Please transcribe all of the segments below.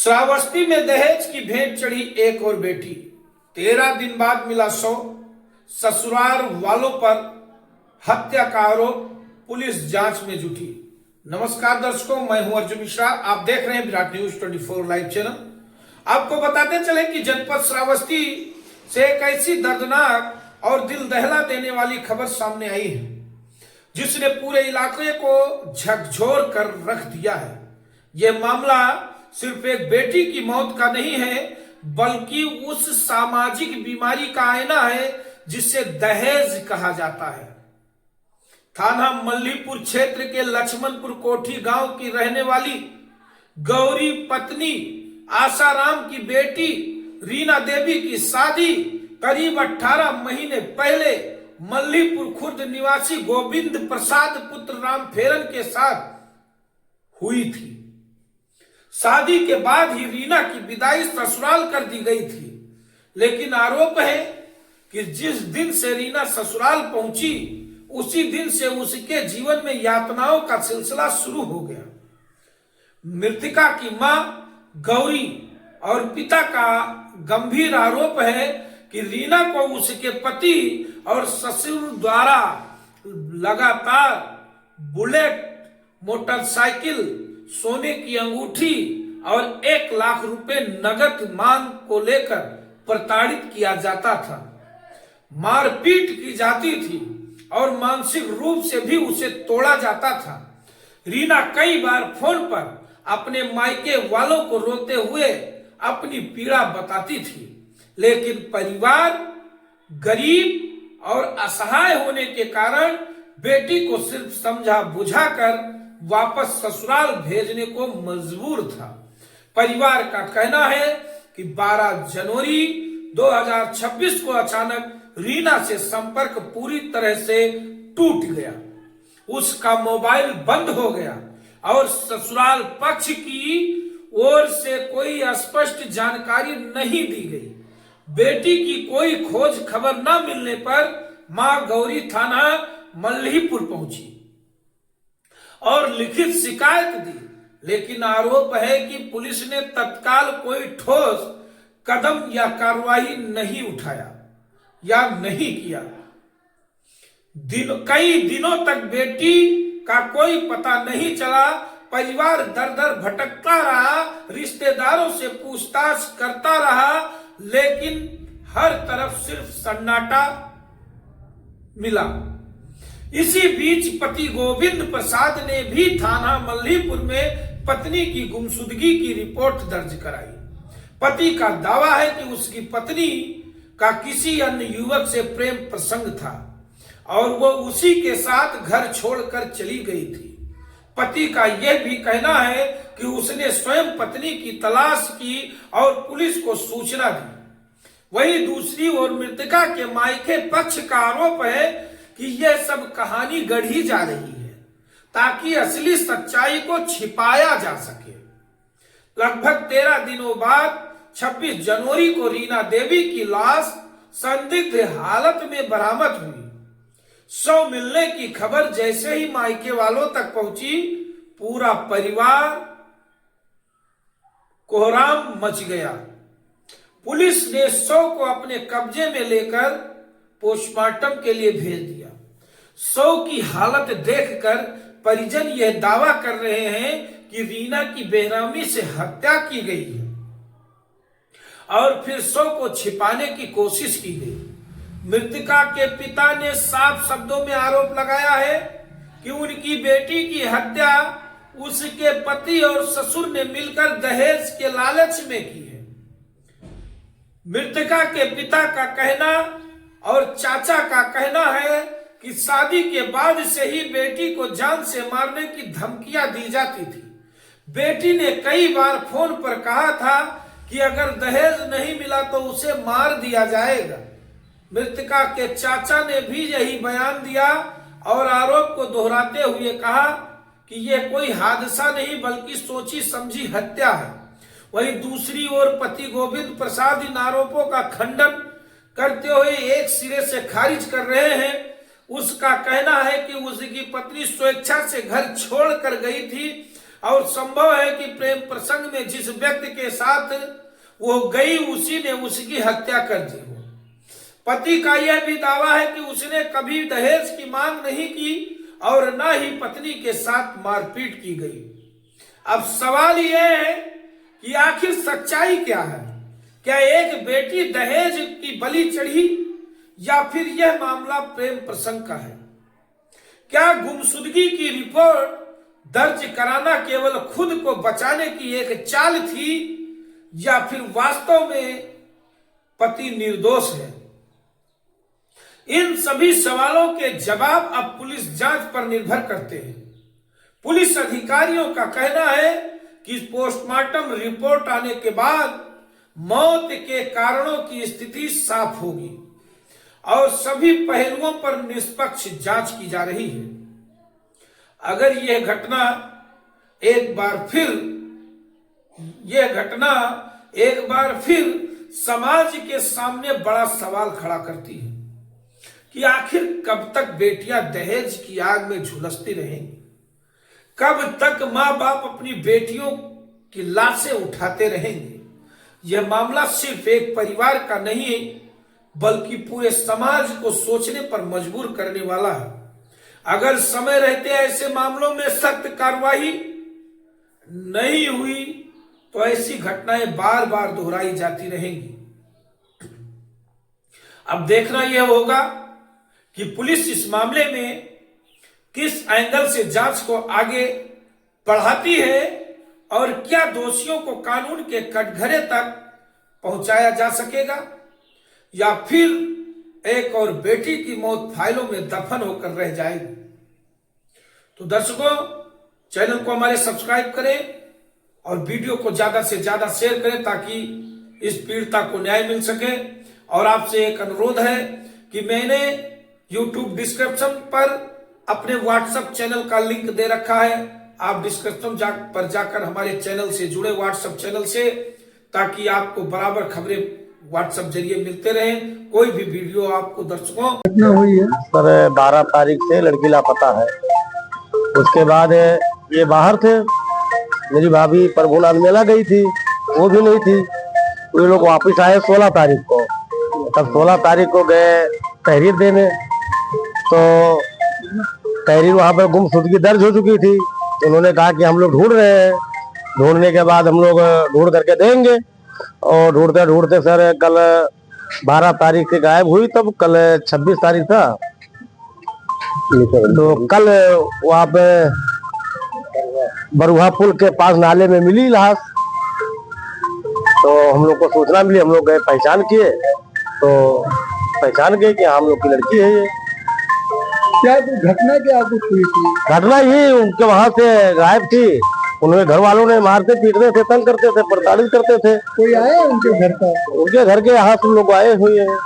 श्रावस्ती में दहेज की भेंट चढ़ी एक और बेटी। 13 दिन बाद मिला शव। ससुराल वालों पर हत्या का आरोप, पुलिस जांच में जुटी। नमस्कार दर्शकों, मैं हूं अर्जुन मिश्रा। आप देख रहे हैं विराट न्यूज 24 लाइव चैनल। आपको बताते चले कि जनपद श्रावस्ती से एक ऐसी दर्दनाक और दिल दहला देने वाली खबर सामने आई है जिसने पूरे इलाके को झकझोर कर रख दिया है। यह मामला सिर्फ एक बेटी की मौत का नहीं है, बल्कि उस सामाजिक बीमारी का आईना है जिसे दहेज कहा जाता है। थाना मल्लीपुर क्षेत्र के लक्ष्मणपुर कोठी गांव की रहने वाली गौरी पत्नी आसाराम की बेटी रीना देवी की शादी करीब 18 महीने पहले मल्लीपुर खुर्द निवासी गोविंद प्रसाद पुत्र राम फेरन के साथ हुई थी। शादी के बाद ही रीना की विदाई ससुराल कर दी गई थी, लेकिन आरोप है कि जिस दिन से रीना ससुराल पहुंची उसी दिन से उसके जीवन में यातनाओं का सिलसिला शुरू हो गया। मृतका की मां गौरी और पिता का गंभीर आरोप है कि रीना को उसके पति और ससुर द्वारा लगातार बुलेट, मोटरसाइकिल, सोने की अंगूठी और 1 लाख रुपए नगद मांग को लेकर प्रताड़ित किया जाता था, मारपीट की जाती थी और मानसिक रूप से भी उसे तोड़ा जाता था। रीना कई बार फोन पर अपने मायके वालों को रोते हुए अपनी पीड़ा बताती थी, लेकिन परिवार गरीब और असहाय होने के कारण बेटी को सिर्फ समझा बुझाकर वापस ससुराल भेजने को मजबूर था। परिवार का कहना है कि 12 जनवरी 2026 को अचानक रीना से संपर्क पूरी तरह से टूट गया। उसका मोबाइल बंद हो गया और ससुराल पक्ष की ओर से कोई स्पष्ट जानकारी नहीं दी गई। बेटी की कोई खोज खबर न मिलने पर मां गौरी थाना मल्लीपुर पहुंची और लिखित शिकायत दी, लेकिन आरोप है कि पुलिस ने तत्काल कोई ठोस कदम या कार्रवाई नहीं उठाया या नहीं किया। कई दिनों तक बेटी का कोई पता नहीं चला। परिवार दर दर भटकता रहा, रिश्तेदारों से पूछताछ करता रहा, लेकिन हर तरफ सिर्फ सन्नाटा मिला। इसी बीच पति गोविंद प्रसाद ने भी थाना मल्लीपुर में पत्नी की गुमशुदगी की रिपोर्ट दर्ज कराई। पति का दावा है कि उसकी पत्नी का किसी अन्य युवक से प्रेम प्रसंग था और वो उसी के साथ घर छोड़कर चली गई थी। पति का यह भी कहना है कि उसने स्वयं पत्नी की तलाश की और पुलिस को सूचना दी। वहीं दूसरी ओर मृतका के मायके पक्ष का आरोप है कि यह सब कहानी गढ़ी जा रही है ताकि असली सच्चाई को छिपाया जा सके। लगभग 13 दिनों बाद 26 जनवरी को रीना देवी की लाश संदिग्ध हालत में बरामद हुई। शव मिलने की खबर जैसे ही मायके वालों तक पहुंची, पूरा परिवार कोहराम मच गया। पुलिस ने शव को अपने कब्जे में लेकर पोस्टमार्टम के लिए भेज दिया। शव की हालत देखकर परिजन यह दावा कर रहे हैं कि रीना की बेरहमी से हत्या की गई है और फिर शव को छिपाने की कोशिश की गई। मृतका के पिता ने साफ शब्दों में आरोप लगाया है कि उनकी बेटी की हत्या उसके पति और ससुर ने मिलकर दहेज के लालच में की है। मृतका के पिता का कहना और चाचा का कहना है कि शादी के बाद से ही बेटी को जान से मारने की धमकियां दी जाती थी। बेटी ने कई बार फोन पर कहा था कि अगर दहेज नहीं मिला तो उसे मार दिया जाएगा। मृतका के चाचा ने भी यही बयान दिया और आरोप को दोहराते हुए कहा कि यह कोई हादसा नहीं बल्कि सोची समझी हत्या है। वहीं दूसरी ओर पति गोविंद प्रसाद इन आरोपों का खंडन करते हुए एक सिरे से खारिज कर रहे हैं। उसका कहना है कि उसकी पत्नी स्वेच्छा से घर छोड़कर गई थी और संभव है कि प्रेम प्रसंग में जिस व्यक्ति के साथ वो गई उसी ने उसकी हत्या कर दी हो। पति का यह भी दावा है कि उसने कभी दहेज की मांग नहीं की और न ही पत्नी के साथ मारपीट की गई। अब सवाल यह है कि आखिर सच्चाई क्या है? क्या एक बेटी दहेज की बलि चढ़ी या फिर यह मामला प्रेम प्रसंग का है? क्या गुमशुदगी की रिपोर्ट दर्ज कराना केवल खुद को बचाने की एक चाल थी या फिर वास्तव में पति निर्दोष है? इन सभी सवालों के जवाब अब पुलिस जांच पर निर्भर करते हैं। पुलिस अधिकारियों का कहना है कि पोस्टमार्टम रिपोर्ट आने के बाद मौत के कारणों की स्थिति साफ होगी और सभी पहलुओं पर निष्पक्ष जांच की जा रही है। अगर यह घटना एक बार फिर समाज के सामने बड़ा सवाल खड़ा करती है कि आखिर कब तक बेटियां दहेज की आग में झुलसती रहेंगी? कब तक मां बाप अपनी बेटियों की लाशें उठाते रहेंगे? यह मामला सिर्फ एक परिवार का नहीं बल्कि पूरे समाज को सोचने पर मजबूर करने वाला है। अगर समय रहते ऐसे मामलों में सख्त कार्रवाई नहीं हुई तो ऐसी घटनाएं बार बार दोहराई जाती रहेंगी। अब देखना यह होगा कि पुलिस इस मामले में किस एंगल से जांच को आगे बढ़ाती है और क्या दोषियों को कानून के कटघरे तक पहुंचाया जा सकेगा या फिर एक और बेटी की मौत फाइलों में दफन होकर रह जाएगी। तो दर्शकों, चैनल को हमारे सब्सक्राइब करें और वीडियो को ज्यादा से ज्यादा शेयर करें ताकि इस पीड़िता को न्याय मिल सके। और आपसे एक अनुरोध है कि मैंने YouTube डिस्क्रिप्शन पर अपने WhatsApp चैनल का लिंक दे रखा है। आप डिस्क्रिप्शन पर जाकर हमारे चैनल से जुड़े WhatsApp चैनल से, ताकि आपको बराबर खबरें WhatsApp जरिए मिलते रहें। कोई भी वीडियो आपको दर्शकों घटना हुई है सर 12 तारीख से लड़की लापता है। उसके बाद ये बाहर थे, मेरी भाभी प्रभुनाथ मेला गई थी, वो भी नहीं थी। वो लोग वापस आए 16 तारीख को। तब 16 तारीख को गए तहरीर देने, तो तहरीर वहां पर गुमशुदगी दर्ज हो चुकी थी। तो उन्होंने कहा कि हम लोग ढूंढ रहे हैं, ढूंढने के बाद हम लोग ढूंढ करके देंगे। और ढूंढते ढूंढते सर कल 12 तारीख से गायब हुई, तब कल 26 तारीख था। तो कल वहां पे बरुहा पुल के पास नाले में मिली लाश। तो हम लोग को सूचना मिली, हम लोग गए पहचान किए, तो पहचान गए कि हम लोग की लड़की है ये। क्या घटना क्या कुछ हुई थी? घटना ये उनके वहां से गायब थी। उन्हें घर वालों ने मारते पीटते थे, तंग करते थे, प्रताड़ित करते थे। कोई आया उनके घर का? उनके घर के यहाँ सब लोग आए हुए हैं।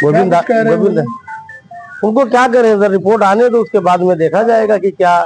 गोविंद उनको क्या करें सर, रिपोर्ट आने तो उसके बाद में देखा जाएगा कि क्या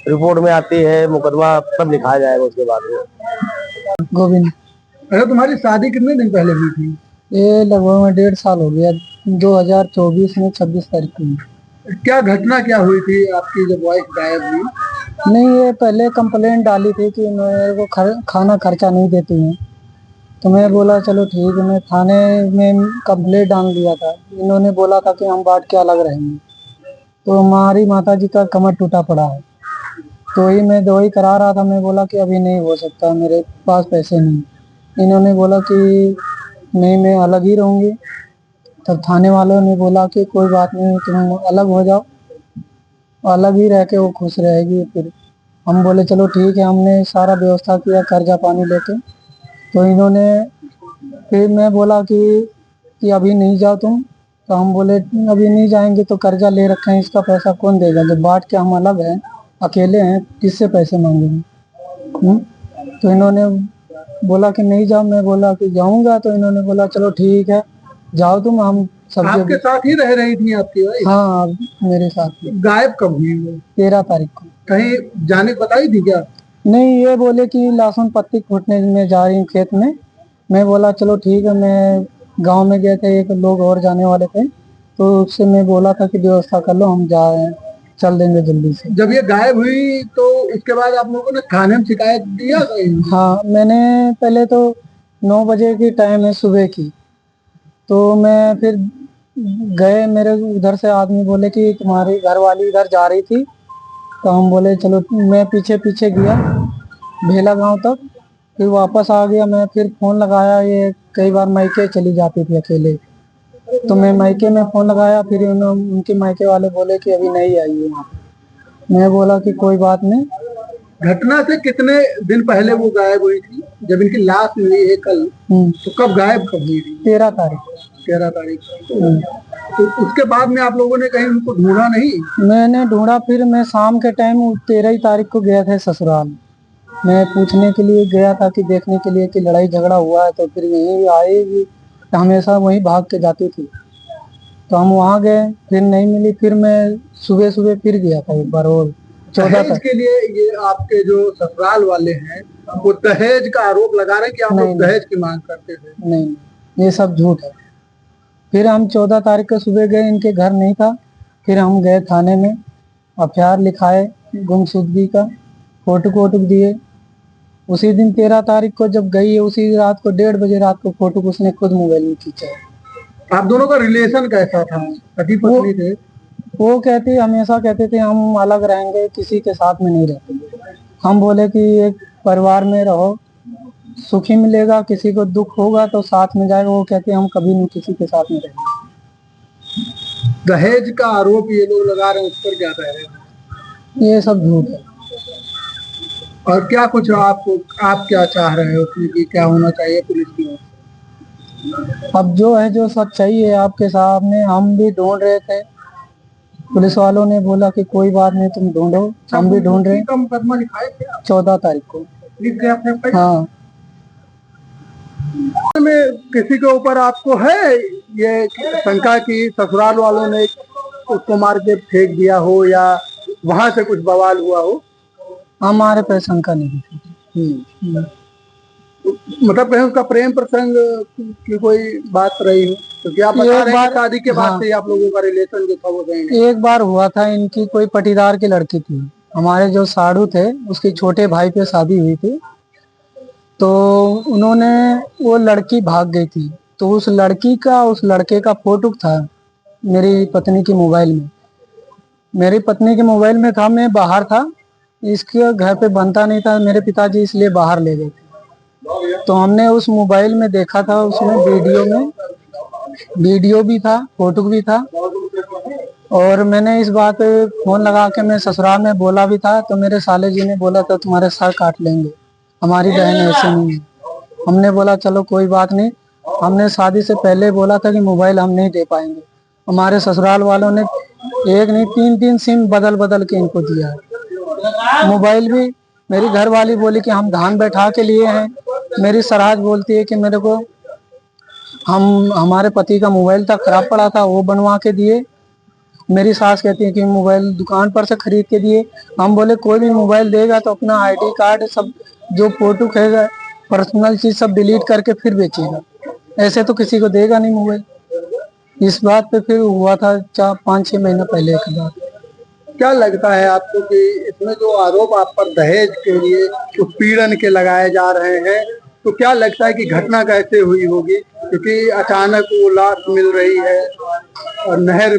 रिपोर्ट में आती है, मुकदमा सब लिखा जाएगा उसके बाद में। गोविंद, अरे तुम्हारी शादी कितने दिन पहले हुई थी? ये लगभग 1.5 साल हो गया, 2024 में 26 तारीख को। क्या घटना क्या हुई थी आपकी जब वाइफ गायब हुई? नहीं, ये पहले कंप्लेंट डाली थी कि मेरे को खाना खर्चा नहीं देती हैं। तो मैं बोला चलो ठीक है, मैं थाने में कंप्लेंट डाल दिया था। इन्होंने बोला था कि हम बांट के अलग रहेंगे। तो हमारी माता जी का कमर टूटा पड़ा है, तो ही मैं दवाई करा रहा था। मैं बोला कि अभी नहीं हो सकता, मेरे पास पैसे नहीं। इन्होंने बोला कि नहीं, मैं अलग ही रहूँगी। तब थाने वालों ने बोला कि कोई बात नहीं, तुम अलग हो जाओ, अलग ही रह के वो खुश रहेगी। फिर हम बोले चलो ठीक है, हमने सारा व्यवस्था किया कर्जा पानी लेके। तो इन्होंने फिर मैं बोला कि अभी नहीं जाओ तुम। तो हम बोले अभी नहीं जाएंगे तो कर्जा ले रखे हैं, इसका पैसा कौन देगा? जब बांट के हम अलग हैं, अकेले हैं, किससे पैसे मांगेंगे? तो इन्होंने बोला कि नहीं जाओ। मैं बोला कि जाऊंगा। तो इन्होंने बोला चलो ठीक है, जाओ तुम, हम सब आपके साथ ही रह रही थी आपकी वाइफ? हाँ, मेरे साथ। गायब कब हुई वो? 13 तारीख को। कहीं जाने को बताई थी क्या? नहीं, ये बोले कि लहसुन पत्ती खोटने में जा रही हूँ खेत में। मैं बोला चलो ठीक है। मैं गांव में गए थे, एक लोग और जाने वाले थे, तो उससे मैं बोला था कि व्यवस्था कर लो, हम जा रहे हैं। चल देंगे जल्दी से। जब ये गायब हुई तो उसके बाद आप लोगों ने थाने में शिकायत दिया कहीं? हाँ, मैंने पहले तो 9 बजे की टाइम है सुबह की, तो मैं फिर गए, मेरे उधर से आदमी बोले कि तुम्हारी घर वाली इधर जा रही थी, तो हम बोले चलो, मैं पीछे पीछे गया भेला गांव तक, फिर वापस आ गया। मैं फिर फोन लगाया, ये कई बार मायके चली जाती थी अकेले, तो मैं मायके में फोन लगाया, फिर उनके मायके वाले बोले कि अभी नहीं आई है वहाँ पे। मैं बोला कि कोई बात नहीं। घटना से कितने दिन पहले वो गायब हुई थी? जब इनकी लाश मिली है कल, तो कब गायब कब हुई थी? 13 तारीख। 13 तारीख। तो उसके बाद में आप लोगों ने कहीं उनको ढूंढा नहीं? मैंने ढूंढा, फिर मैं शाम के टाइम 13 ही तारीख को गया था ससुराल। मैं पूछने के लिए गया था कि देखने के लिए कि लड़ाई झगड़ा हुआ है, तो फिर यहीं आएगी, तो हमेशा वहीं भाग के जाती थी, तो हम वहाँ गए, फिर नहीं मिली। फिर मैं सुबह सुबह फिर गया था एक बार, और 14 दहेज तक। के लिए ये आपके जो ससुराल वाले हैं वो दहेज का आरोप लगा रहे हैं कि आप नहीं, लोग दहेज की मांग करते थे। नहीं, ये सब झूठ है। फिर हम 14 तारीख को सुबह गए, इनके घर नहीं था, फिर हम गए थाने में, एफआईआर लिखाए, गुमशुदगी का फोटो कोटो दिए। उसी दिन 13 तारीख को जब गई है, उसी रात को 1:30 बजे रात को फोटो उसने खुद मोबाइल में खींचा है। आप दोनों का रिलेशन कैसा था? पति पत्नी थे? वो कहते, हमेशा कहते थे हम अलग रहेंगे, किसी के साथ में नहीं रहते। हम बोले कि एक परिवार में रहो, सुखी मिलेगा, किसी को दुख होगा तो साथ में जाएगा। वो कहते हम कभी नहीं किसी के साथ में रहेंगे। दहेज का आरोप ये लोग लगा रहे हैं, उस पर क्या कह रहे हैं? ये सब झूठ है। और क्या कुछ आप क्या चाह रहे हो उसमें कि क्या होना चाहिए पुलिस की ओर से? अब जो है, जो सच्चाई है आपके सामने, हम भी ढूंढ रहे थे, पुलिस वालों ने बोला कि कोई बात नहीं, तुम ढूंढो, हम भी ढूंढ रहे। का मुकदमा लिखाए थे आप? 14 तारीख को लिख के आपने FIR? हाँ। में किसी के ऊपर आपको है ये शंका की ससुराल वालों ने उसको मार के फेंक दिया हो या वहां से कुछ बवाल हुआ हो? हमारे पे शंका नहीं थी। मतलब कहीं उसका प्रेम प्रसंग की कोई बात रही हो? क्योंकि आप बता रहे हैं कि शादी के बाद से आप लोगों का रिलेशन जो था वो गए। एक बार हुआ था, इनकी कोई पटीदार की लड़की थी, हमारे जो साड़ू थे उसके छोटे भाई पे शादी हुई थी, तो उन्होंने, वो लड़की भाग गई थी, तो उस लड़की का उस लड़के का फोटो था मेरी पत्नी की मोबाइल में। मेरी पत्नी के मोबाइल में था, मैं बाहर था, इसके घर पे बनता नहीं था, मेरे पिताजी इसलिए बाहर ले गए थे। तो हमने उस मोबाइल में देखा था, उसमें वीडियो भी था, फोटो भी था, और मैंने इस बात पे फोन लगा के मैं ससुराल में बोला भी था, तो मेरे साले जी ने बोला था तुम्हारे सर काट लेंगे, हमारी बहन ऐसे नहीं है। हमने बोला चलो कोई बात नहीं, हमने शादी से पहले बोला था कि मोबाइल हम नहीं दे पाएंगे। हमारे ससुराल वालों ने एक नहीं 3-3 सिम बदल बदल के इनको दिया है। मोबाइल भी मेरी घरवाली बोली कि हम धान बैठा के लिए हैं, मेरी सराज बोलती है कि मेरे को हमारे पति का मोबाइल था, खराब पड़ा था, वो बनवा के दिए। मेरी सास कहती है कि मोबाइल दुकान पर से खरीद के दिए। हम बोले कोई भी मोबाइल देगा तो अपना ID कार्ड सब जो फोटो है, पर्सनल चीज सब डिलीट करके फिर बेचेगा, ऐसे तो किसी को देगा नहीं मोबाइल। इस बात पे फिर हुआ था 5-6 महीना पहले एक बात। क्या लगता है आपको कि इसमें जो आरोप आप पर दहेज के लिए उत्पीड़न के लगाए जा रहे हैं, तो क्या लगता है कि घटना कैसे हुई होगी? क्योंकि अचानक वो लाश मिल रही है और नहर,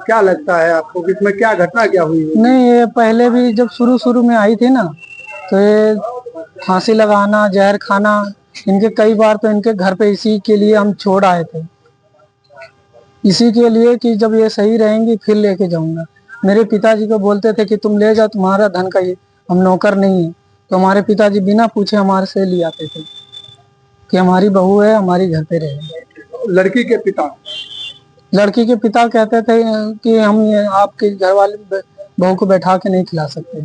क्या लगता है आपको कि इसमें क्या घटना क्या हुई होगी? नहीं, ये पहले भी जब शुरू में आई थी ना, तो ये फांसी लगाना, जहर खाना, इनके कई बार तो इनके घर पे इसी के लिए हम छोड़ आए थे, इसी के लिए कि जब ये सही रहेंगी फिर लेके जाऊंगा। मेरे पिताजी को बोलते थे कि तुम ले जाओ, तुम्हारा धन का ये, हम नौकर नहीं है, तो हमारे पिताजी बिना पूछे हमारे से ले आते थे कि हमारी बहू है, हमारी घर पे रहे। लड़की के लड़की के पिता कहते थे कि हम आपके घर वाले बहू को बैठा के नहीं खिला सकते,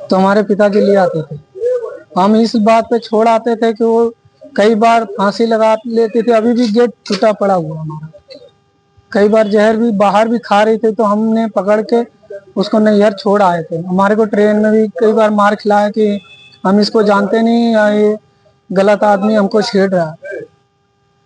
तो हमारे पिताजी ले आते थे। हम इस बात पे छोड़ आते थे कि वो कई बार फांसी लगा लेते थे, अभी भी गेट टूटा पड़ा हुआ हमारा। कई बार जहर भी बाहर भी खा रहे थे, तो हमने पकड़ के उसको नैहर छोड़ आए थे। हमारे को ट्रेन में भी कई बार मार खिलाया कि हम इसको जानते नहीं, या ये गलत आदमी हमको छेड़ रहा है।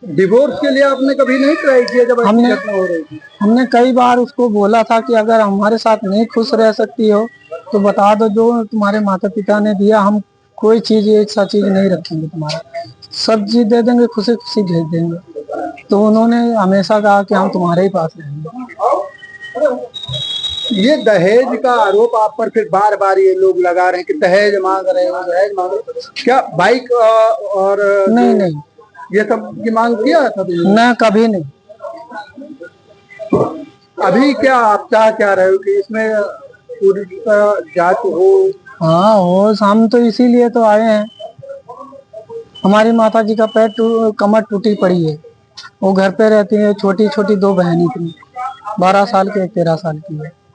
डिवोर्स के लिए आपने कभी नहीं ट्राई किया जब ऐसी हमने- घटना हो रही थी? हमने कई बार उसको बोला था कि अगर हमारे साथ नहीं खुश रह सकती हो तो बता दो, जो तुम्हारे माता पिता ने दिया, हम कोई चीज ऐसा चीज नहीं रखेंगे, तुम्हारा सब चीज दे देंगे, खुशी खुशी भेज देंगे। तो उन्होंने हमेशा कहा कि हम तुम्हारे ही पास रहेंगे। ये दहेज का आरोप आप पर फिर बार बार ये लोग लगा रहे हैं कि दहेज मांग रहे हो, दहेज मांग रहे हो। क्या बाइक और नहीं नहीं, ये सब की मांग किया था तुमने? न कभी नहीं। अभी क्या आप क्या रहे हो कि इसमें पूरी जांच हो? हाँ हो, हम तो इसीलिए तो आए हैं। हमारी माता जी का कमर टूटी पड़ी है, वो घर पे रहती है, छोटी छोटी दो बहनें थी, 12 साल की, 13 साल की है।